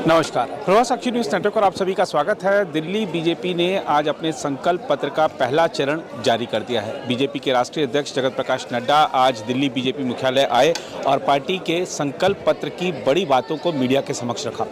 नमस्कार, प्रभात साक्षी news network पर आप सभी का स्वागत है। दिल्ली बीजेपी ने आज अपने संकल्प पत्र का पहला चरण जारी कर दिया है। बीजेपी के राष्ट्रीय अध्यक्ष जगत प्रकाश नड्डा आज दिल्ली बीजेपी मुख्यालय आए और पार्टी के संकल्प पत्र की बड़ी बातों को मीडिया के समक्ष रखा।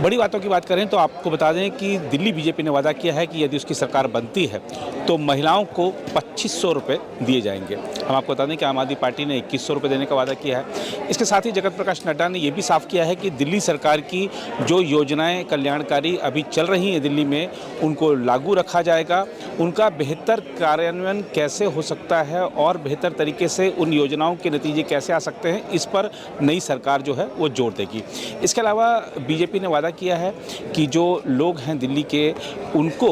बड़ी बातों की बात करें तो आपको बता दें कि दिल्ली बीजेपी ने वादा किया है कि यदि उसकी सरकार बनती है तो महिलाओं को 2500 रुपये दिए जाएंगे। हम आपको बता दें कि आम आदमी पार्टी ने 2100 रुपये देने का वादा किया है। इसके साथ ही जगत प्रकाश नड्डा ने यह भी साफ किया है कि दिल्ली सरकार की जो योजनाएं कल्याणकारी अभी चल रही हैं दिल्ली में, उनको लागू रखा जाएगा। उनका बेहतर कार्यान्वयन कैसे हो सकता है और बेहतर तरीके से उन योजनाओं के नतीजे कैसे आ सकते हैं, इस पर नई सरकार जो है वो जोर देगी। इसके अलावा बीजेपी ने वादा किया है कि जो लोग हैं दिल्ली के, उनको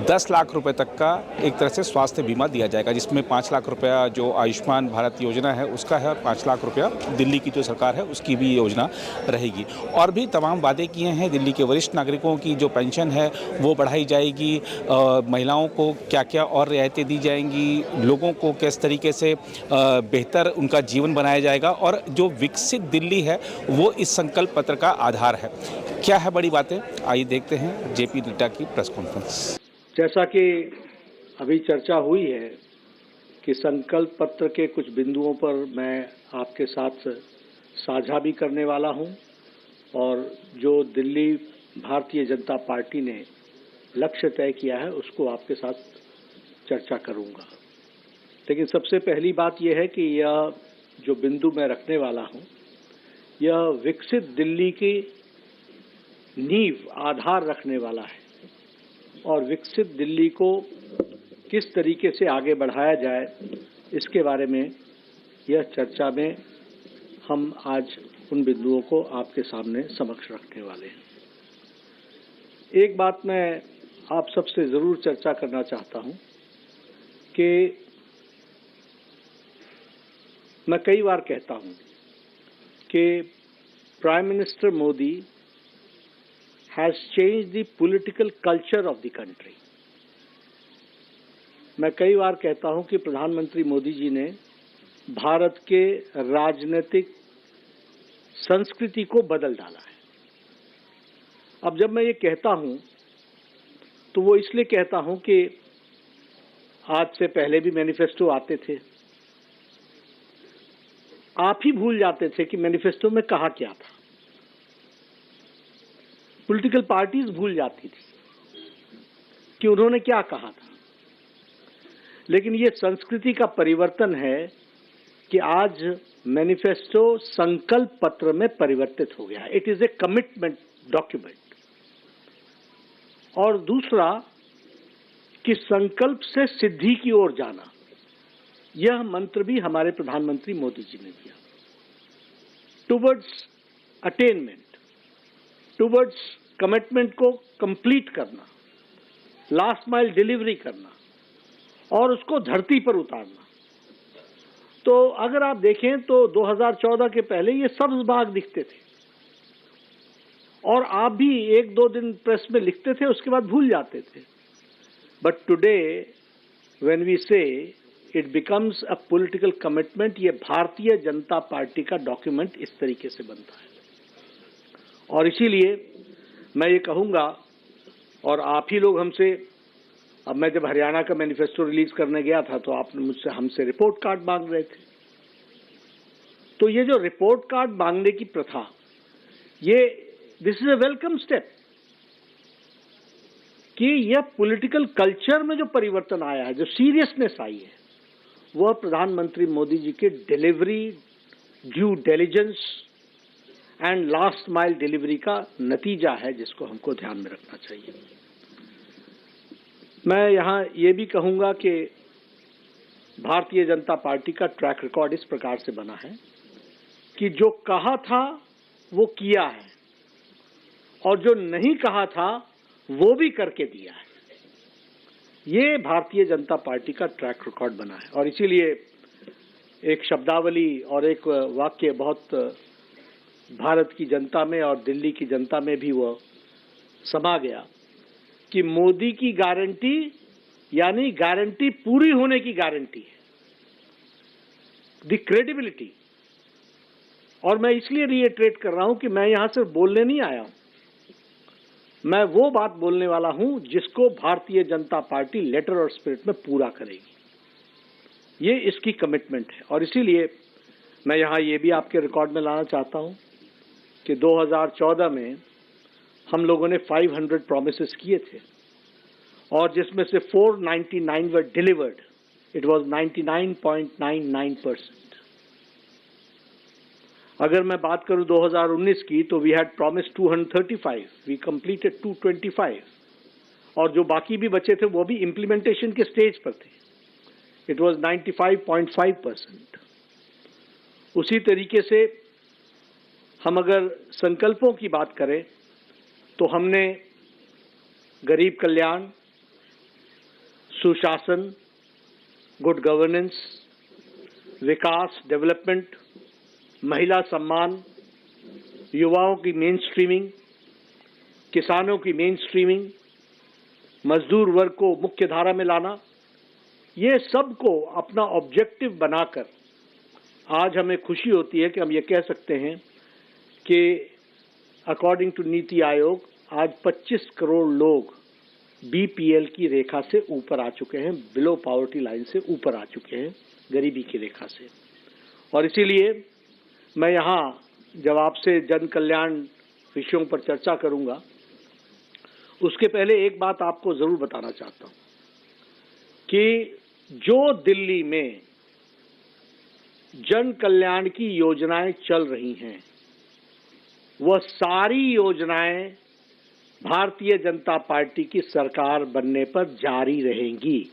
10 लाख रुपए तक का एक तरह से स्वास्थ्य बीमा दिया जाएगा, जिसमें 5 लाख रुपया जो आयुष्मान भारत योजना है उसका है, 5 लाख रुपया दिल्ली की जो सरकार है उसकी भी योजना रहेगी। और भी तमाम वादे किए हैं। दिल्ली के वरिष्ठ नागरिकों की जो पेंशन है वो बढ़ाई जाएगी, महिलाओं को क्या क्या और रियायतें दी जाएंगी, लोगों को किस तरीके से बेहतर उनका जीवन बनाया जाएगा, और जो विकसित दिल्ली है वो इस संकल्प पत्र का आधार है। क्या है बड़ी बातें, आइए देखते हैं जेपी नड्डा की प्रेस कॉन्फ्रेंस। जैसा कि अभी चर्चा हुई है कि संकल्प पत्र के कुछ बिंदुओं पर मैं आपके साथ साझा भी करने वाला हूं, और जो दिल्ली भारतीय जनता पार्टी ने लक्ष्य तय किया है उसको आपके साथ चर्चा करूंगा। लेकिन सबसे पहली बात यह है कि यह जो बिंदु मैं रखने वाला हूं, यह विकसित दिल्ली की नींव, आधार रखने वाला है, और विकसित दिल्ली को किस तरीके से आगे बढ़ाया जाए इसके बारे में यह चर्चा में हम आज उन बिंदुओं को आपके सामने समक्ष रखने वाले हैं। एक बात मैं आप सबसे जरूर चर्चा करना चाहता हूं कि मैं कई बार कहता हूं कि prime minister Modi has changed the political culture of the country. मैं कई बार कहता हूं कि प्रधानमंत्री मोदी जी ने भारत के राजनीतिक संस्कृति को बदल डाला है। अब जब मैं ये कहता हूं तो वो इसलिए कहता हूं कि आज से पहले भी मैनिफेस्टो आते थे, आप ही भूल जाते थे कि मैनिफेस्टो में कहा क्या था। पॉलिटिकल पार्टीज भूल जाती थी कि उन्होंने क्या कहा था। लेकिन ये संस्कृति का परिवर्तन है कि आज मैनिफेस्टो संकल्प पत्र में परिवर्तित हो गया है। It is a commitment document. और दूसरा कि संकल्प से सिद्धि की ओर जाना, यह मंत्र भी हमारे प्रधानमंत्री मोदी जी ने दिया। टुवर्ड्स अटेनमेंट, टुवर्ड्स कमिटमेंट को कंप्लीट करना, लास्ट माइल डिलीवरी करना और उसको धरती पर उतारना। तो अगर आप देखें तो 2014 के पहले ये सब्ज बाग दिखते थे, और आप भी एक दो दिन प्रेस में लिखते थे, उसके बाद भूल जाते थे। बट टुडे व्हेन वी से it becomes a political commitment, ये भारतीय जनता पार्टी का डॉक्यूमेंट इस तरीके से बनता है। और इसीलिए मैं ये कहूंगा, और आप ही लोग हमसे, अब मैं जब हरियाणा का मैनिफेस्टो रिलीज करने गया था तो आपने मुझसे हमसे रिपोर्ट कार्ड मांग रहे थे। तो ये जो रिपोर्ट कार्ड मांगने की प्रथा, ये this is a welcome step, कि यह पॉलिटिकल कल्चर में जो परिवर्तन आया है, जो सीरियसनेस आई है, वह प्रधानमंत्री मोदी जी के delivery, due diligence and last mile delivery का नतीजा है, जिसको हमको ध्यान में रखना चाहिए। मैं यहां ये भी कहूंगा कि भारतीय जनता पार्टी का ट्रैक रिकॉर्ड इस प्रकार से बना है कि जो कहा था वो किया है, और जो नहीं कहा था वो भी करके दिया है। ये भारतीय जनता पार्टी का ट्रैक रिकॉर्ड बना है। और इसीलिए एक शब्दावली और एक वाक्य बहुत भारत की जनता में और दिल्ली की जनता में भी वो समा गया कि मोदी की गारंटी यानी गारंटी पूरी होने की गारंटी है, द क्रेडिबिलिटी। और मैं इसलिए रिएट्रेट कर रहा हूं कि मैं यहां सिर्फ बोलने नहीं आया हूं, मैं वो बात बोलने वाला हूं जिसको भारतीय जनता पार्टी लेटर और स्पिरिट में पूरा करेगी। ये इसकी कमिटमेंट है और इसीलिए मैं यहां ये भी आपके रिकॉर्ड में लाना चाहता हूं कि 2014 में हम लोगों ने 500 प्रॉमिसेस किए थे और जिसमें से 499 वर डिलीवर्ड। It was 99.99%। अगर मैं बात करूं 2019 की तो we had promise 235, we completed 225 और जो बाकी भी बचे थे वो भी इम्प्लीमेंटेशन के स्टेज पर थे। It was 95.5%। उसी तरीके से हम अगर संकल्पों की बात करें तो हमने गरीब कल्याण, सुशासन, गुड गवर्नेंस, विकास, डेवलपमेंट, महिला सम्मान, युवाओं की मेन स्ट्रीमिंग, किसानों की मेन स्ट्रीमिंग, मजदूर वर्ग को मुख्य धारा में लाना, ये सब को अपना ऑब्जेक्टिव बनाकर आज हमें खुशी होती है कि हम ये कह सकते हैं कि अकॉर्डिंग टू नीति आयोग आज 25 करोड़ लोग बीपीएल की रेखा से ऊपर आ चुके हैं, बिलो पॉवर्टी लाइन से ऊपर आ चुके हैं, गरीबी की रेखा से। और इसीलिए मैं यहाँ जब आपसे जन कल्याण विषयों पर चर्चा करूंगा उसके पहले एक बात आपको जरूर बताना चाहता हूं कि जो दिल्ली में जन कल्याण की योजनाएं चल रही हैं वह सारी योजनाएं भारतीय जनता पार्टी की सरकार बनने पर जारी रहेंगी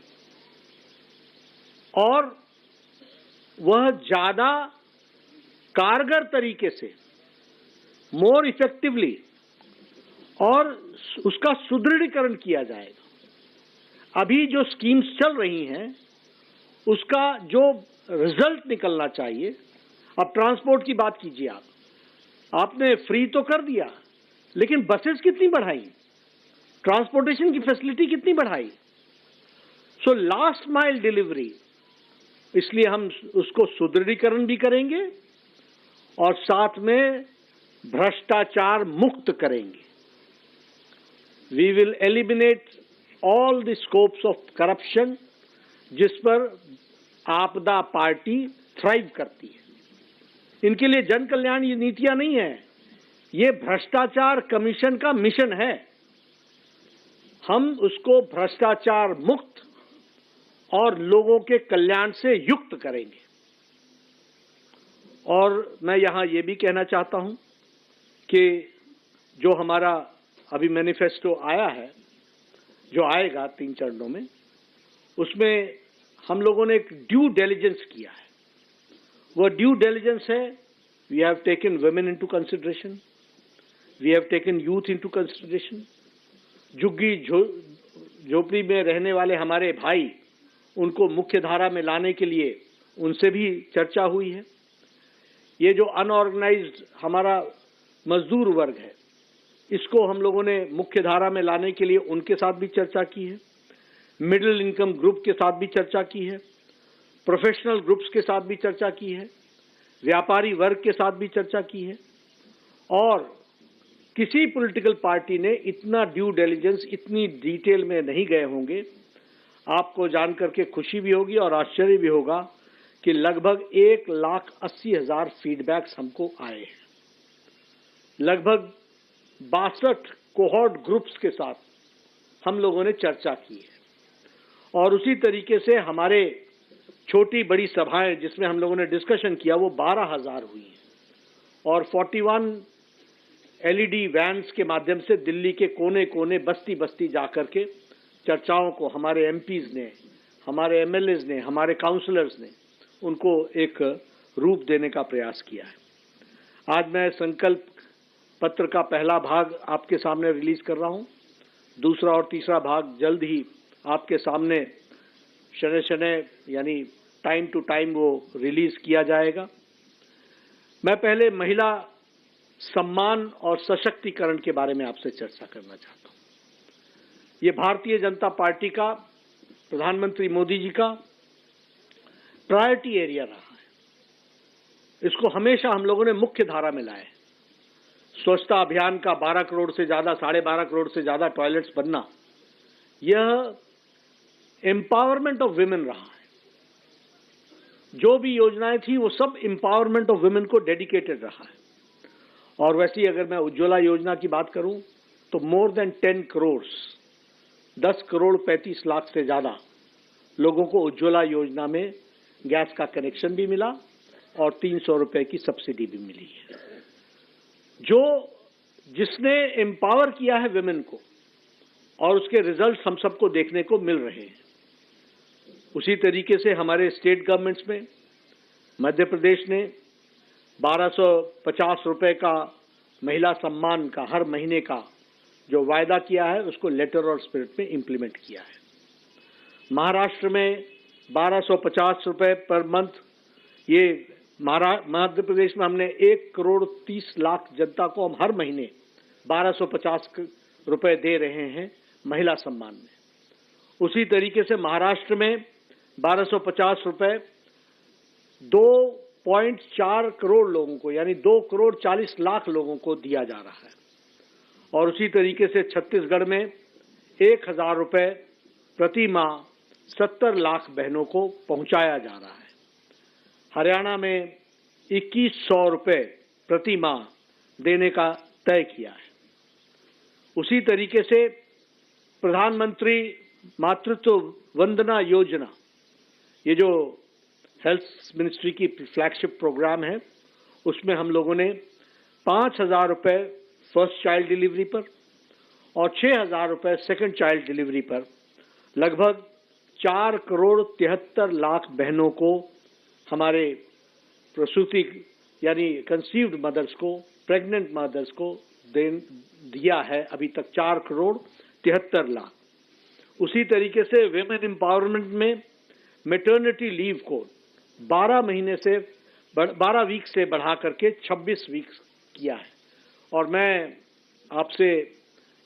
और वह ज्यादा कारगर तरीके से, मोर इफेक्टिवली और उसका सुदृढ़ीकरण किया जाएगा। अभी जो स्कीम्स चल रही हैं उसका जो रिजल्ट निकलना चाहिए, अब ट्रांसपोर्ट की बात कीजिए, आपने फ्री तो कर दिया लेकिन बसेस कितनी बढ़ाई, ट्रांसपोर्टेशन की फैसिलिटी कितनी बढ़ाई। सो लास्ट माइल डिलीवरी, इसलिए हम उसको सुदृढ़ीकरण भी करेंगे और साथ में भ्रष्टाचार मुक्त करेंगे। We will eliminate all the scopes of corruption जिस पर आपदा पार्टी थ्राइव करती है। इनके लिए जन कल्याण ये नीतियां नहीं है, ये भ्रष्टाचार कमीशन का मिशन है। हम उसको भ्रष्टाचार मुक्त और लोगों के कल्याण से युक्त करेंगे। और मैं यहां ये भी कहना चाहता हूं कि जो हमारा अभी मैनिफेस्टो आया है, जो आएगा 3 चरणों में, उसमें हम लोगों ने एक ड्यू डिलिजेंस किया है। वह ड्यू डिलिजेंस है, we have taken women into consideration, we have taken youth into consideration. झुग्गी झोपड़ी में रहने वाले हमारे भाई, उनको मुख्य धारा में लाने के लिए उनसे भी चर्चा हुई है। ये जो अनऑर्गेनाइज्ड हमारा मजदूर वर्ग है, इसको हम लोगों ने मुख्य धारा में लाने के लिए उनके साथ भी चर्चा की है। मिडिल इनकम ग्रुप के साथ भी चर्चा की है, प्रोफेशनल ग्रुप्स के साथ भी चर्चा की है, व्यापारी वर्ग के साथ भी चर्चा की है। और किसी पॉलिटिकल पार्टी ने इतना ड्यू डिलिजेंस, इतनी डिटेल में नहीं गए होंगे। आपको जानकर के खुशी भी होगी और आश्चर्य भी होगा कि लगभग 1,80,000 फीडबैक्स हमको आए हैं। लगभग 62 कोहॉर्ट ग्रुप्स के साथ हम लोगों ने चर्चा की है और उसी तरीके से हमारे छोटी बड़ी सभाएं जिसमें हम लोगों ने डिस्कशन किया वो 12,000 हुई हैं और 41 एलईडी वैन्स के माध्यम से दिल्ली के कोने कोने, बस्ती बस्ती जाकर के चर्चाओं को हमारे एमपीज ने, हमारे एमएलएज ने, हमारे काउंसलर्स ने उनको एक रूप देने का प्रयास किया है। आज मैं संकल्प पत्र का पहला भाग आपके सामने रिलीज कर रहा हूं, दूसरा और तीसरा भाग जल्द ही आपके सामने शनय शनय यानी टाइम टू टाइम वो रिलीज किया जाएगा। मैं पहले महिला सम्मान और सशक्तिकरण के बारे में आपसे चर्चा करना चाहता हूं। ये भारतीय जनता पार्टी का, प्रधानमंत्री मोदी जी का प्रायोरिटी एरिया रहा है। इसको हमेशा हम लोगों ने मुख्य धारा में लाया है। स्वच्छता अभियान का 12 करोड़ से ज्यादा, 12.5 करोड़ से ज्यादा टॉयलेट्स बनना, यह एम्पावरमेंट ऑफ विमेन रहा है। जो भी योजनाएं थी वो सब एम्पावरमेंट ऑफ विमेन को डेडिकेटेड रहा है। और वैसे ही अगर मैं उज्ज्वला योजना की बात करूं तो मोर देन 10 करोड़, 10 करोड़ 35 लाख से ज्यादा लोगों को उज्ज्वला योजना में गैस का कनेक्शन भी मिला और 300 रुपए की सब्सिडी भी मिली है। जिसने एम्पावर किया है विमेन को और उसके रिजल्ट हम सबको देखने को मिल रहे हैं। उसी तरीके से हमारे स्टेट गवर्नमेंट्स में मध्य प्रदेश ने 1250 रुपए का महिला सम्मान का हर महीने का जो वायदा किया है उसको लेटर और स्पिरिट में इंप्लीमेंट किया है। महाराष्ट्र में 1250 रुपए पर मंथ, ये मध्य प्रदेश में हमने 1 करोड़ 30 लाख जनता को हम हर महीने 1250 रुपए दे रहे हैं महिला सम्मान में। उसी तरीके से महाराष्ट्र में 1250 रुपए 2.4 करोड़ लोगों को, यानी 2 करोड़ 40 लाख लोगों को दिया जा रहा है। और उसी तरीके से छत्तीसगढ़ में 1000 रुपए प्रति माह 70 लाख बहनों को पहुंचाया जा रहा है। हरियाणा में 2100 रुपए प्रति माह देने का तय किया है। उसी तरीके से प्रधानमंत्री मातृत्व वंदना योजना, ये जो हेल्थ मिनिस्ट्री की फ्लैगशिप प्रोग्राम है, उसमें हम लोगों ने 5000 रुपए फर्स्ट चाइल्ड डिलीवरी पर और 6000 रुपए सेकंड चाइल्ड डिलीवरी पर लगभग 4 करोड़ 73 लाख बहनों को, हमारे प्रसूति यानी कंसीव्ड मदर्स को, प्रेग्नेंट मदर्स को दिया है अभी तक 4 करोड़ 73 लाख। उसी तरीके से विमेन एम्पावरमेंट में मैटरनिटी लीव को 12 वीक से बढ़ा करके 26 वीक किया है। और मैं आपसे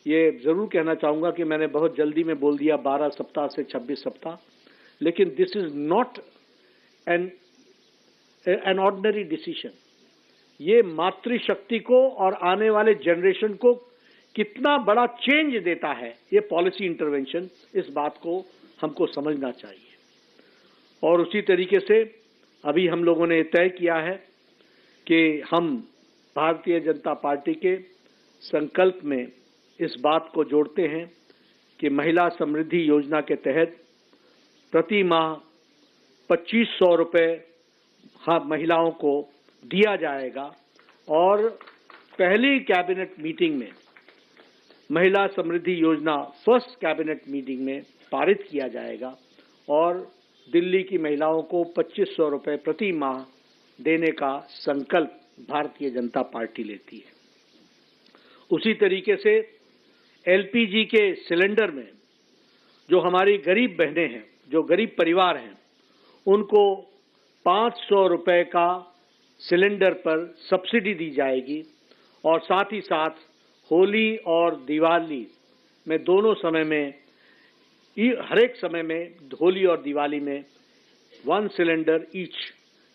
ये जरूर कहना चाहूंगा कि मैंने बहुत जल्दी में बोल दिया 12 सप्ताह से 26 सप्ताह, लेकिन this is not an ordinary decision. ये मातृशक्ति को और आने वाले जनरेशन को कितना बड़ा चेंज देता है ये पॉलिसी इंटरवेंशन, इस बात को हमको समझना चाहिए। और उसी तरीके से अभी हम लोगों ने तय किया है कि हम भारतीय जनता पार्टी के संकल्प में इस बात को जोड़ते हैं कि महिला समृद्धि योजना के तहत प्रति माह 2500 रुपए महिलाओं को दिया जाएगा। और पहली कैबिनेट मीटिंग में महिला समृद्धि योजना फर्स्ट कैबिनेट मीटिंग में पारित किया जाएगा और दिल्ली की महिलाओं को 2500 रुपए प्रति माह देने का संकल्प भारतीय जनता पार्टी लेती है। उसी तरीके से एलपीजी के सिलेंडर में जो हमारी गरीब बहनें हैं, जो गरीब परिवार हैं, उनको 500 रुपए का सिलेंडर पर सब्सिडी दी जाएगी। और साथ ही साथ होली और दिवाली में दोनों समय में, हर एक समय में, होली और दिवाली में 1 सिलेंडर ईच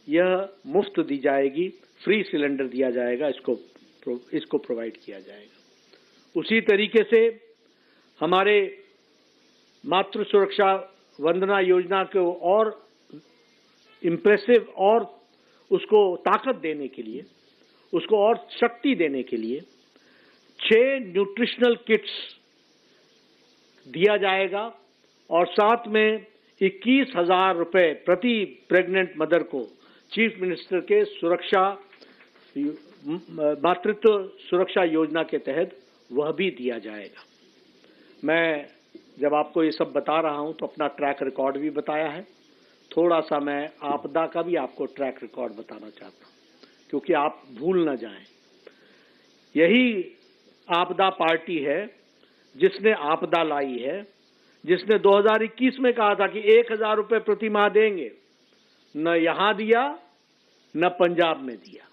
यह मुफ्त दी जाएगी, फ्री सिलेंडर दिया जाएगा, इसको प्रोवाइड किया जाएगा। उसी तरीके से हमारे मातृ सुरक्षा वंदना योजना को और इम्प्रेसिव और उसको ताकत देने के लिए, उसको और शक्ति देने के लिए 6 न्यूट्रिशनल किट्स दिया जाएगा और साथ में 21,000 रुपए प्रति प्रेग्नेंट मदर को चीफ मिनिस्टर के मातृत्व सुरक्षा योजना के तहत वह भी दिया जाएगा। मैं जब आपको ये सब बता रहा हूं तो अपना ट्रैक रिकॉर्ड भी बताया है। थोड़ा सा मैं आपदा का भी आपको ट्रैक रिकॉर्ड बताना चाहता हूं, क्योंकि आप भूल न जाएं। यही आपदा पार्टी है जिसने आपदा लाई है, जिसने 2021 में कहा था कि 1000 रुपए प्रति माह देंगे, न यहां दिया न पंजाब में दिया।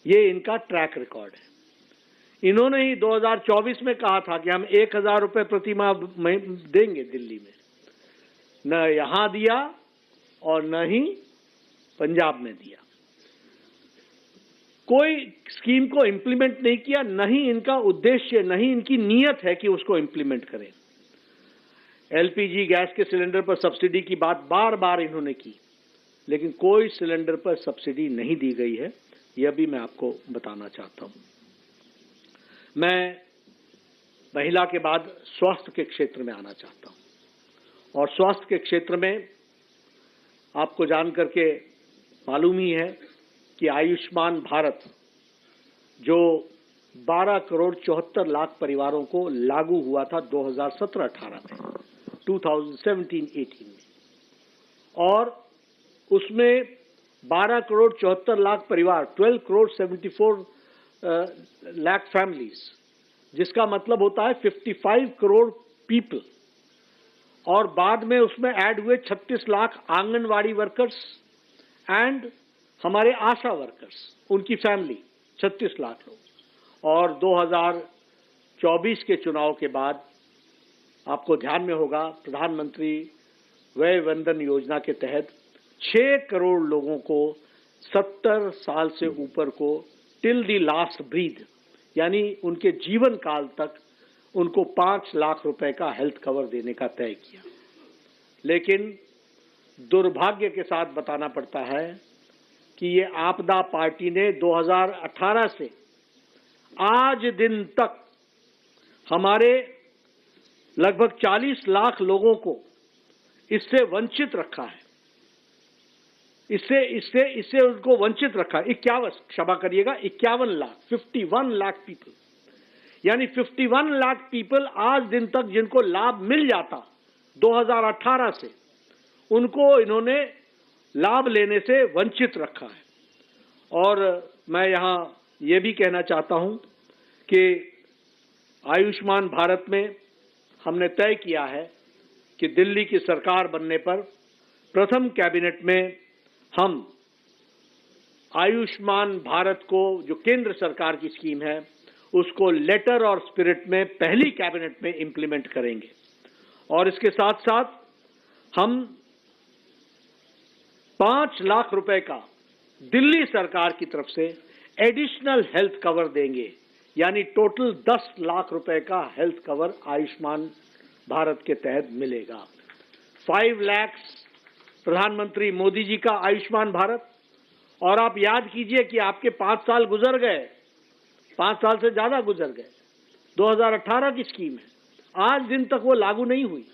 ये इनका ट्रैक रिकॉर्ड है। इन्होंने ही 2024 में कहा था कि हम 1000 रुपए प्रति माह देंगे दिल्ली में, न यहां दिया और न ही पंजाब में दिया। कोई स्कीम को इम्प्लीमेंट नहीं किया, न ही इनका उद्देश्य, न ही इनकी नीयत है कि उसको इम्प्लीमेंट करें। एलपीजी गैस के सिलेंडर पर सब्सिडी की बात बार बार इन्होंने की, लेकिन कोई सिलेंडर पर सब्सिडी नहीं दी गई है, यह भी मैं आपको बताना चाहता हूं। मैं महिला के बाद स्वास्थ्य के क्षेत्र में आना चाहता हूं, और स्वास्थ्य के क्षेत्र में आपको जान करके मालूम ही है कि आयुष्मान भारत जो 12 करोड़ 74 लाख परिवारों को लागू हुआ था 2017-18 में, 2017-18 में, और उसमें 12 करोड़ 74 लाख परिवार, 12 करोड़ 74 लाख फैमिलीज, जिसका मतलब होता है 55 करोड़ पीपल, और बाद में उसमें ऐड हुए 36 लाख आंगनवाड़ी वर्कर्स एंड हमारे आशा वर्कर्स, उनकी फैमिली 36 लाख लोग। और 2024 के चुनाव के बाद आपको ध्यान में होगा, प्रधानमंत्री वय वंदन योजना के तहत 6 करोड़ लोगों को 70 साल से ऊपर को टिल दी लास्ट ब्रीथ, यानी उनके जीवन काल तक उनको 5 लाख रुपए का हेल्थ कवर देने का तय किया। लेकिन दुर्भाग्य के साथ बताना पड़ता है कि ये आपदा पार्टी ने 2018 से आज दिन तक हमारे लगभग 40 लाख लोगों को इससे वंचित रखा है। इससे उनको वंचित रखा। 51 लाख, 51 लाख पीपल, यानी 51 लाख पीपल आज दिन तक जिनको लाभ मिल जाता 2018 से, उनको इन्होंने लाभ लेने से वंचित रखा है। और मैं यहां ये भी कहना चाहता हूं कि आयुष्मान भारत में हमने तय किया है कि दिल्ली की सरकार बनने पर प्रथम कैबिनेट में हम आयुष्मान भारत को, जो केंद्र सरकार की स्कीम है, उसको लेटर और स्पिरिट में पहली कैबिनेट में इंप्लीमेंट करेंगे। और इसके साथ साथ हम 5 लाख रुपए का दिल्ली सरकार की तरफ से एडिशनल हेल्थ कवर देंगे, यानी टोटल 10 लाख रुपए का हेल्थ कवर आयुष्मान भारत के तहत मिलेगा। 5 लाख प्रधानमंत्री मोदी जी का आयुष्मान भारत। और आप याद कीजिए कि आपके 5 साल गुजर गए, 5 साल से ज्यादा गुजर गए, 2018 की स्कीम है, आज दिन तक वो लागू नहीं हुई।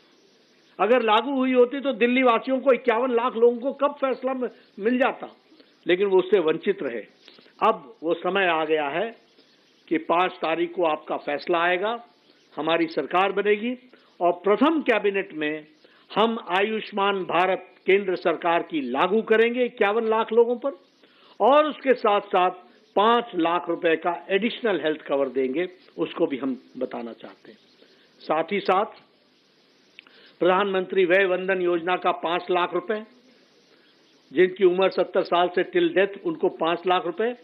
अगर लागू हुई होती तो दिल्ली वासियों को 51 लाख लोगों को कब फैसला मिल जाता, लेकिन वो उससे वंचित रहे। अब वो समय आ गया है कि 5 तारीख को आपका फैसला आएगा, हमारी सरकार बनेगी, और प्रथम कैबिनेट में हम आयुष्मान भारत केंद्र सरकार की लागू करेंगे 51 लाख लोगों पर, और उसके साथ साथ 5 लाख रुपए का एडिशनल हेल्थ कवर देंगे, उसको भी हम बताना चाहते हैं। साथ ही साथ प्रधानमंत्री वय वंदन योजना का 5 लाख रुपए, जिनकी उम्र 70 साल से टिल डेथ, उनको 5 लाख रुपए,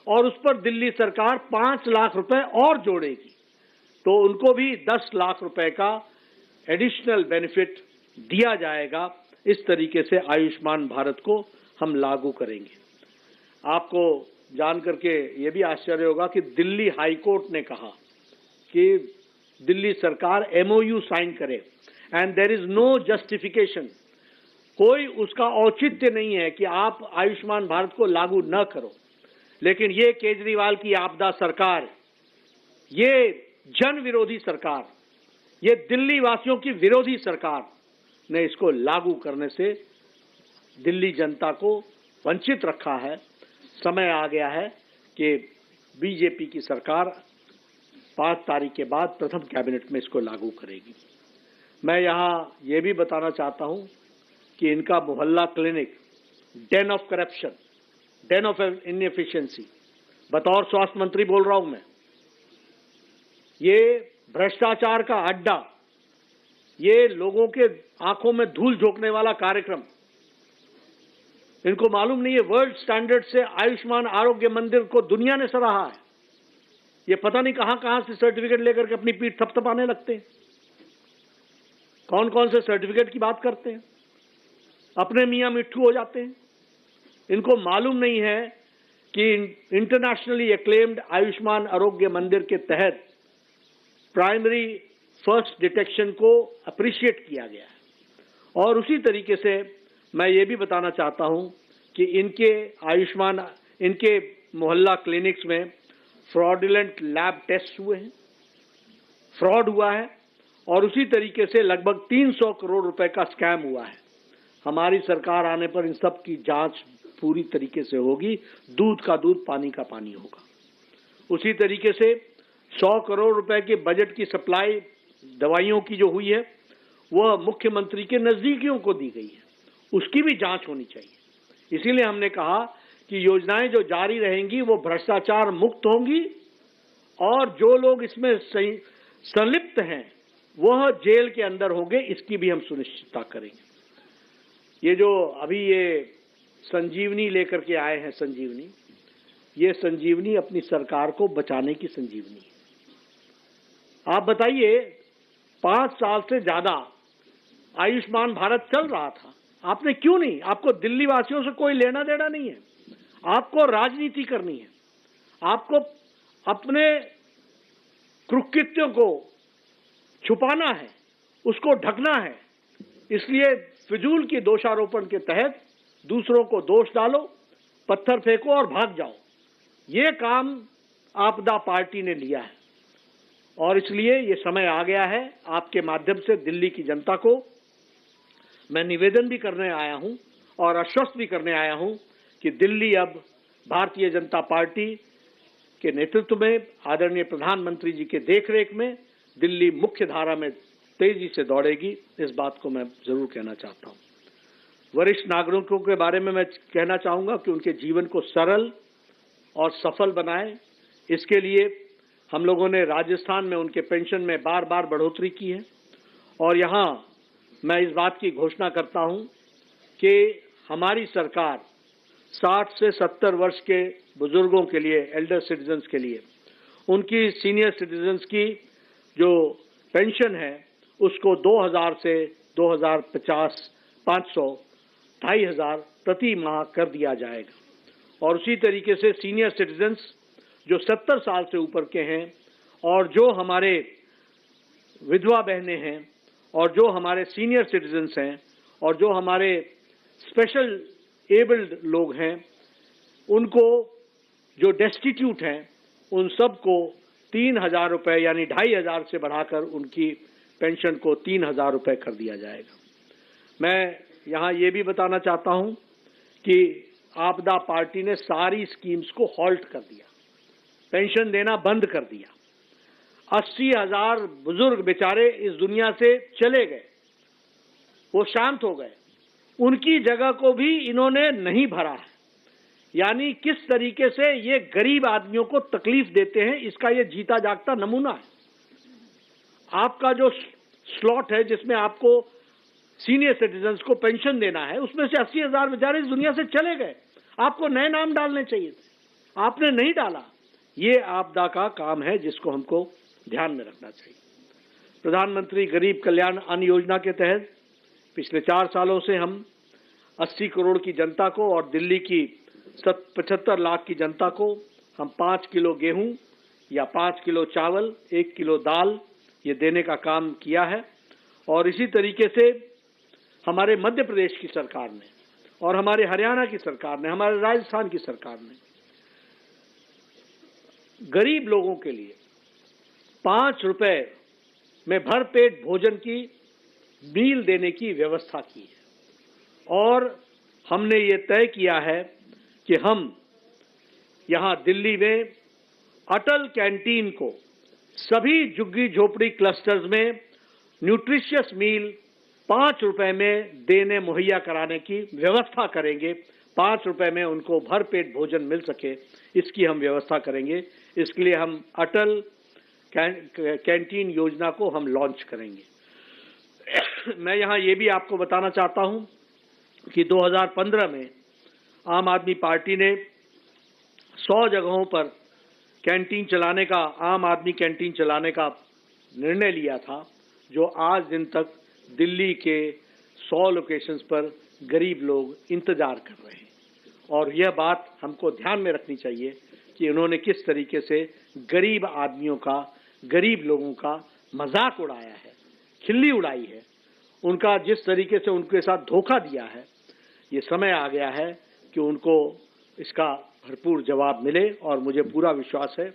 और उस पर दिल्ली सरकार 5 लाख रुपए और जोड़ेगी, तो उनको भी 10 लाख रुपए का एडिशनल बेनिफिट दिया जाएगा। इस तरीके से आयुष्मान भारत को हम लागू करेंगे। आपको जान करके ये भी आश्चर्य होगा कि दिल्ली हाई कोर्ट ने कहा कि दिल्ली सरकार MOU साइन करे, and there is no justification, कोई उसका औचित्य नहीं है कि आप आयुष्मान भारत को लागू न करो। लेकिन ये केजरीवाल की आपदा सरकार, ये जन विरोधी सरकार, ये दिल्ली वासियों की विरोधी सरकार ने इसको लागू करने से दिल्ली जनता को वंचित रखा है। समय आ गया है कि बीजेपी की सरकार 5 तारीख के बाद प्रथम कैबिनेट में इसको लागू करेगी। मैं यहाँ ये भी बताना चाहता हूँ कि इनका मोहल्ला clinic, Dane of corruption, Dane of inefficiency, बतौर स्वास्थ्य मंत्री बोल रहा हूं मैं, ये भ्रष्टाचार का अड्डा, ये लोगों के आंखों में धूल झोंकने वाला कार्यक्रम, इनको मालूम नहीं है वर्ल्ड स्टैंडर्ड से आयुष्मान आरोग्य मंदिर को दुनिया ने सराहा है। ये पता नहीं कहां से सर्टिफिकेट लेकर के अपनी पीठ थपथपाने लगते हैं। कौन कौन से सर्टिफिकेट की बात करते हैं, अपने मियां मिट्ठू हो जाते हैं। इनको मालूम नहीं है कि इंटरनेशनली एक्लेम्ड आयुष्मान आरोग्य मंदिर के तहत प्राइमरी फर्स्ट डिटेक्शन को अप्रिशिएट किया गया है। और उसी तरीके से मैं ये भी बताना चाहता हूं कि इनके मोहल्ला क्लिनिक्स में फ्रॉडुलेंट लैब टेस्ट हुए हैं, फ्रॉड हुआ है, और उसी तरीके से लगभग 300 करोड़ रुपए का स्कैम हुआ है। हमारी सरकार आने पर इन सब की जांच पूरी तरीके से होगी, दूध का दूध पानी का पानी होगा। उसी तरीके से 100 करोड़ रुपए के बजट की सप्लाई दवाइयों की जो हुई है वह मुख्यमंत्री के नजदीकियों को दी गई है, उसकी भी जांच होनी चाहिए। इसीलिए हमने कहा कि योजनाएं जो जारी रहेंगी वो भ्रष्टाचार मुक्त होंगी और जो लोग इसमें संलिप्त हैं वह जेल के अंदर होंगे, इसकी भी हम सुनिश्चितता करेंगे। ये जो अभी ये संजीवनी लेकर के आए हैं, ये संजीवनी अपनी सरकार को बचाने की संजीवनी है। आप बताइए, 5 साल से ज्यादा आयुष्मान भारत चल रहा था, आपने क्यों नहीं? आपको दिल्ली वासियों से कोई लेना देना नहीं है, आपको राजनीति करनी है, आपको अपने कुकृत्यों को छुपाना है, उसको ढकना है। इसलिए फिजूल की दोषारोपण के तहत दूसरों को दोष डालो, पत्थर फेंको और भाग जाओ। ये काम आपदा पार्टी ने लिया है और इसलिए ये समय आ गया है। आपके माध्यम से दिल्ली की जनता को मैं निवेदन भी करने आया हूं और आश्वस्त भी करने आया हूं कि दिल्ली अब भारतीय जनता पार्टी के नेतृत्व में, आदरणीय प्रधानमंत्री जी के देखरेख में दिल्ली मुख्य धारा में तेजी से दौड़ेगी। इस बात को मैं जरूर कहना चाहता हूं। वरिष्ठ नागरिकों के बारे में मैं कहना चाहूंगा कि उनके जीवन को सरल और सफल बनाएं। इसके लिए हम लोगों ने राजस्थान में उनके पेंशन में बार बार बढ़ोतरी की है और यहां मैं इस बात की घोषणा करता हूं कि हमारी सरकार 60 से 70 वर्ष के बुजुर्गों के लिए, एल्डर सिटीजन्स के लिए, उनकी सीनियर सिटीजन्स की जो पेंशन है उसको 2000 से 2050 500 2500 प्रति माह कर दिया जाएगा। और उसी तरीके से सीनियर सिटीजन्स जो 70 साल से ऊपर के हैं और जो हमारे विधवा बहनें हैं और जो हमारे सीनियर सिटीजन्स हैं और जो हमारे स्पेशल एबल्ड लोग हैं, उनको जो डेस्टिट्यूट हैं, उन सबको 3000 रुपये यानी 2500 से बढ़ाकर उनकी पेंशन को 3000 रुपये कर दिया जाएगा। मैं यहाँ ये भी बताना चाहता हूँ कि आपदा पार्टी ने सारी स्कीम्स को हॉल्ट कर दिया, पेंशन देना बंद कर दिया। 80,000 बुजुर्ग बेचारे इस दुनिया से चले गए, वो शांत हो गए, उनकी जगह को भी इन्होंने नहीं भरा है। यानी किस तरीके से ये गरीब आदमियों को तकलीफ देते हैं, इसका ये जीता जागता नमूना है। आपका जो स्लॉट है जिसमें आपको सीनियर सिटीजन्स को पेंशन देना है, उसमें से 80,000 बेचारे इस दुनिया से चले गए। आपको नए नाम डालने चाहिए थे, आपने नहीं डाला। ये आपदा का काम है जिसको हमको ध्यान में रखना चाहिए। प्रधानमंत्री गरीब कल्याण अन्न योजना के तहत पिछले 4 सालों से हम 80 करोड़ की जनता को और दिल्ली की 75 लाख की जनता को हम 5 किलो गेहूं या 5 किलो चावल, 1 किलो दाल ये देने का काम किया है। और इसी तरीके से हमारे मध्य प्रदेश की सरकार ने और हमारे हरियाणा की सरकार ने, हमारे राजस्थान की सरकार ने गरीब लोगों के लिए 5 रुपए में भरपेट भोजन की मील देने की व्यवस्था की है। और हमने ये तय किया है कि हम यहाँ दिल्ली में अटल कैंटीन को सभी झुग्गी झोपड़ी क्लस्टर्स में न्यूट्रिशियस मील 5 रुपए में देने मुहैया कराने की व्यवस्था करेंगे। 5 रुपए में उनको भरपेट भोजन मिल सके, इसकी हम व्यवस्था करेंगे। इसके लिए हम अटल कैंटीन योजना को हम लॉन्च करेंगे। मैं यहाँ ये भी आपको बताना चाहता हूँ कि 2015 में आम आदमी पार्टी ने 100 जगहों पर कैंटीन चलाने का, आम आदमी कैंटीन चलाने का निर्णय लिया था, जो आज दिन तक दिल्ली के 100 लोकेशंस पर गरीब लोग इंतजार कर रहे हैं। और यह बात हमको ध्यान में रखनी चाहिए कि इन्होंने किस तरीके से गरीब आदमियों का, गरीब लोगों का मजाक उड़ाया है, खिल्ली उड़ाई है, उनका जिस तरीके से उनके साथ धोखा दिया है। ये समय आ गया है कि उनको इसका भरपूर जवाब मिले और मुझे पूरा विश्वास है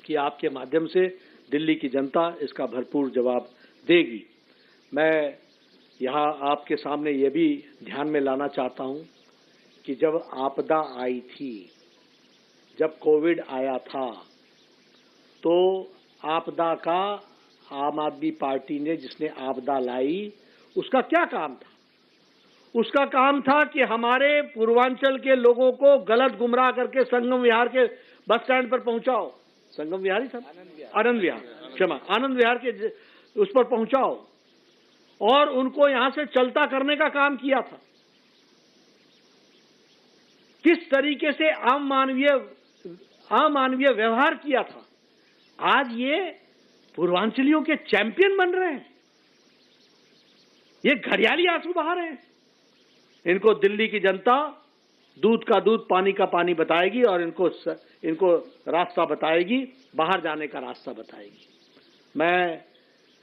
कि आपके माध्यम से दिल्ली की जनता इसका भरपूर जवाब देगी। मैं यहाँ आपके सामने ये भी ध्यान में लाना चाहता हूँ कि जब आपदा आई थी, जब कोविड आया था, तो आपदा का आम आदमी पार्टी ने, जिसने आपदा लाई, उसका क्या काम था? उसका काम था कि हमारे पूर्वांचल के लोगों को गलत गुमराह करके संगम विहार के बस स्टैंड पर पहुंचाओ। संगम विहार ही था, आनंद विहार, क्षमा, आनंद विहार के उस पर पहुंचाओ और उनको यहां से चलता करने का काम किया था। किस तरीके से आम मानवीय व्यवहार किया था। आज ये पूर्वांचलियों के चैंपियन बन रहे हैं, ये घड़ियाली आंसू बहा रहे हैं। इनको दिल्ली की जनता दूध का दूध, पानी का पानी बताएगी और इनको रास्ता बताएगी, बाहर जाने का रास्ता बताएगी। मैं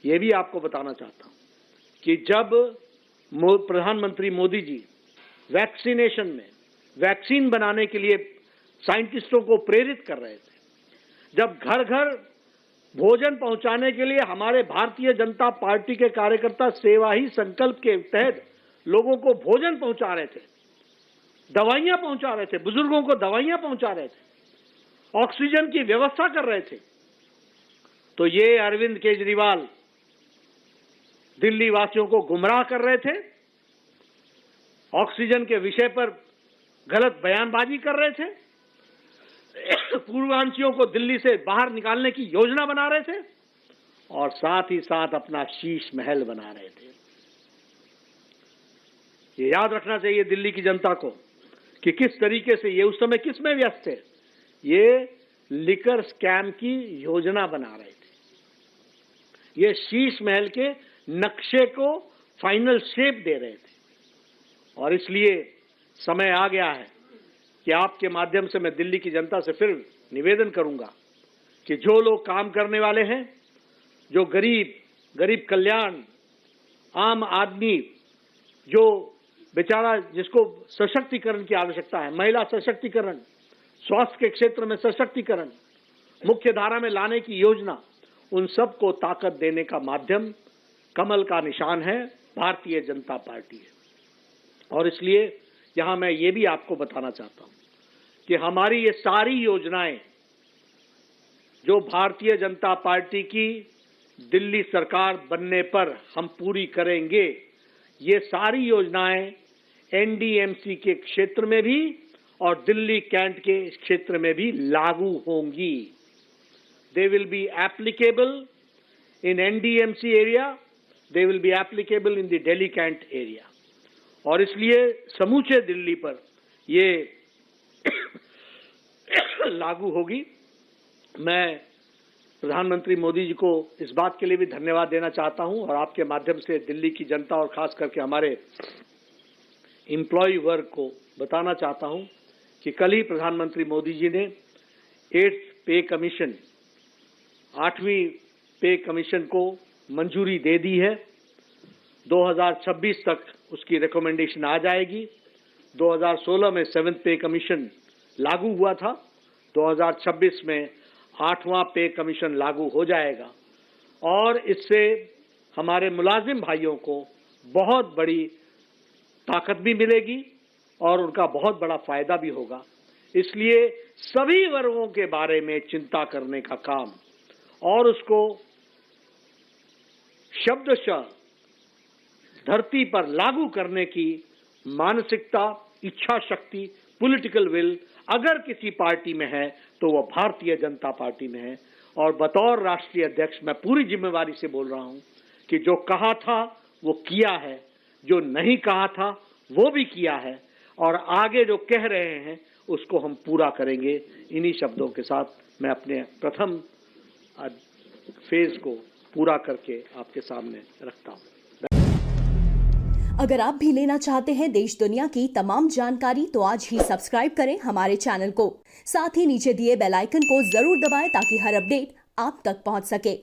ये भी आपको बताना चाहता हूं कि जब प्रधानमंत्री मोदी जी वैक्सीनेशन में वैक्सीन बनाने के लिए साइंटिस्टों को प्रेरित कर रहे थे, जब घर घर भोजन पहुंचाने के लिए हमारे भारतीय जनता पार्टी के कार्यकर्ता सेवा ही संकल्प के तहत लोगों को भोजन पहुंचा रहे थे, दवाइयां पहुंचा रहे थे, बुजुर्गों को दवाइयां पहुंचा रहे थे, ऑक्सीजन की व्यवस्था कर रहे थे, तो ये अरविंद केजरीवाल दिल्ली वासियों को गुमराह कर रहे थे, ऑक्सीजन के विषय पर गलत बयानबाजी कर रहे थे, पूर्वांचलियों को दिल्ली से बाहर निकालने की योजना बना रहे थे और साथ ही साथ अपना शीश महल बना रहे थे। ये याद रखना चाहिए दिल्ली की जनता को कि किस तरीके से ये उस समय किस में व्यस्त थे। ये लिकर स्कैम की योजना बना रहे थे, ये शीश महल के नक्शे को फाइनल शेप दे रहे थे। और इसलिए समय आ गया है कि आपके माध्यम से मैं दिल्ली की जनता से फिर निवेदन करूंगा कि जो लोग काम करने वाले हैं, जो गरीब कल्याण, आम आदमी, जो बेचारा, जिसको सशक्तिकरण की आवश्यकता है, महिला सशक्तिकरण, स्वास्थ्य के क्षेत्र में सशक्तिकरण, मुख्य धारा में लाने की योजना, उन सबको ताकत देने का माध्यम कमल का निशान है, भारतीय जनता पार्टी है। और इसलिए यहां मैं ये भी आपको बताना चाहता हूं कि हमारी ये सारी योजनाएं जो भारतीय जनता पार्टी की दिल्ली सरकार बनने पर हम पूरी करेंगे, ये सारी योजनाएं एनडीएमसी के क्षेत्र में भी और दिल्ली कैंट के क्षेत्र में भी लागू होंगी। They will be applicable in NDMC area, they will be applicable in the Delhi Cantt area. और इसलिए समूचे दिल्ली पर ये लागू होगी। मैं प्रधानमंत्री मोदी जी को इस बात के लिए भी धन्यवाद देना चाहता हूं और आपके माध्यम से दिल्ली की जनता और खास करके हमारे एम्प्लॉय वर्ग को बताना चाहता हूं कि कल ही प्रधानमंत्री मोदी जी ने 8th पे कमीशन, 8वीं पे कमीशन को मंजूरी दे दी है। 2026 तक उसकी रिकमेंडेशन आ जाएगी। 2016 में 7th पे कमीशन लागू हुआ था, 2026 में 8वां पे कमीशन लागू हो जाएगा और इससे हमारे मुलाजिम भाइयों को बहुत बड़ी ताकत भी मिलेगी और उनका बहुत बड़ा फायदा भी होगा। इसलिए सभी वर्गों के बारे में चिंता करने का काम और उसको शब्दशः धरती पर लागू करने की मानसिकता, इच्छा शक्ति, पॉलिटिकल विल अगर किसी पार्टी में है तो वह भारतीय जनता पार्टी में है। और बतौर राष्ट्रीय अध्यक्ष मैं पूरी जिम्मेवारी से बोल रहा हूं कि जो कहा था वो किया है, जो नहीं कहा था वो भी किया है और आगे जो कह रहे हैं उसको हम पूरा करेंगे। इन्हीं शब्दों के साथ मैं अपने प्रथम फेज को पूरा करके आपके सामने रखता हूं। अगर आप भी लेना चाहते हैं देश दुनिया की तमाम जानकारी तो आज ही सब्सक्राइब करें हमारे चैनल को। साथ ही नीचे दिए बेल आइकन को जरूर दबाएं ताकि हर अपडेट आप तक पहुंच सके।